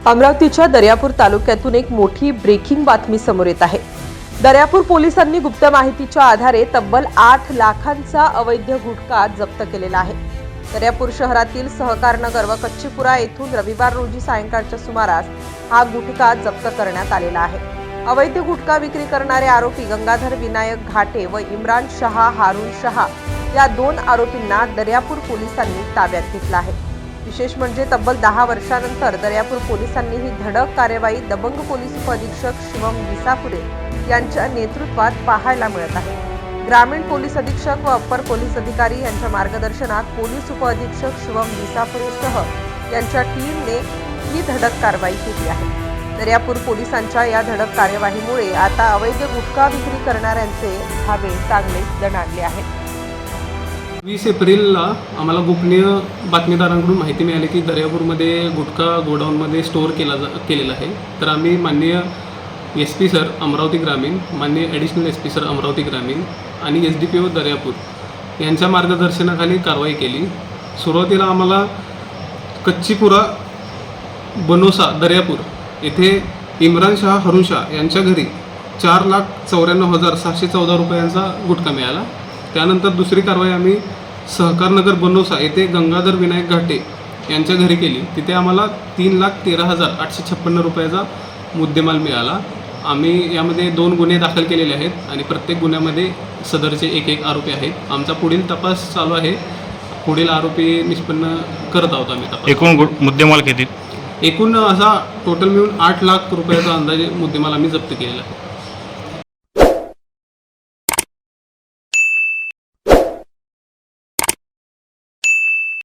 अमरावतीच्या दर्यापूर तालुक्यातून एक मोठी ब्रेकिंग बातमी समोर येत आहे। दर्यापूर पोलिसांनी गुप्त माहितीच्या आधारे तब्बल 8 लाखांचा अवैध गुटखा जप्त केलेला आहे। दर्यापूर शहरातील सहकारनगर व कच्चीपुरा येथून रविवार रोजी सायंकाळच्या सुमारास हा गुटखा जप्त करण्यात आलेला आहे। अवैध गुटखा विक्री करणारे आरोपी गंगाधर विनायक घाटे व इम्रान शहा हारून शहा या 2 आरोपींना दर्यापूर पोलिसांनी ताब्यात घेतला आहे। विशेष म्हणजे तब्बल 10 वर्षांनंतर दर्यापूर पोलिसांनी ही धडक कार्यवाही दबंग पोलीस उपअधीक्षक शिवम विसापुरे यांच्या नेतृत्वात पाहायला मिळत आहे। ग्रामीण पोलीस अधीक्षक व अप्पर पोलीस अधिकारी यांच्या मार्गदर्शनात पोलीस उपअधीक्षक शिवम विसापुरेसह यांच्या टीमने ही धडक कारवाई केली आहे। दर्यापूर पोलिसांच्या या धडक कार्यवाहीमुळे आता अवैध गुटखा विक्री करणाऱ्यांचे धावे चांगले दणाणले आहेत। 20 एप्रिलला आम्हाला गोपनीय बातमीदारांकडून माहिती मिळाली की दर्यापूरमध्ये गुटखा गोडाऊनमध्ये स्टोअर केलेला आहे। तर आम्ही माननीय SP सर अमरावती ग्रामीण, माननीय ॲडिशनल SP सर अमरावती ग्रामीण आणि SDPO दर्यापूर यांच्या मार्गदर्शनाखाली कारवाई केली। सुरुवातीला आम्हाला कच्चीपुरा बनोसा दर्यापूर येथे इम्रान शहा हारून शहा यांच्या घरी 4,94,714 रुपयांचा गुटखा मिळाला। त्यानंतर दुसरी कारवाई आम्ही सहकारनगर बनोसा येथे गंगाधर विनायक घाटे यांच्या घरी केली। तिथे आम्हाला 3,13,856 रुपयाचा मुद्देमाल मिळाला। आम्ही यामध्ये 2 गुन्हे दाखल केलेले आहेत आणि प्रत्येक गुन्ह्यामध्ये सदरचे एक आरोपी आहेत। आमचा पुढील तपास चालू आहे। पुढील आरोपी निष्पन्न करत आहोत आम्ही तपास। एकूण मुद्देमाल किती? एकूण असा टोटल मिळून 8 लाख रुपयाचा अंदाजे मुद्देमाल आम्ही जप्त केलेला आहे।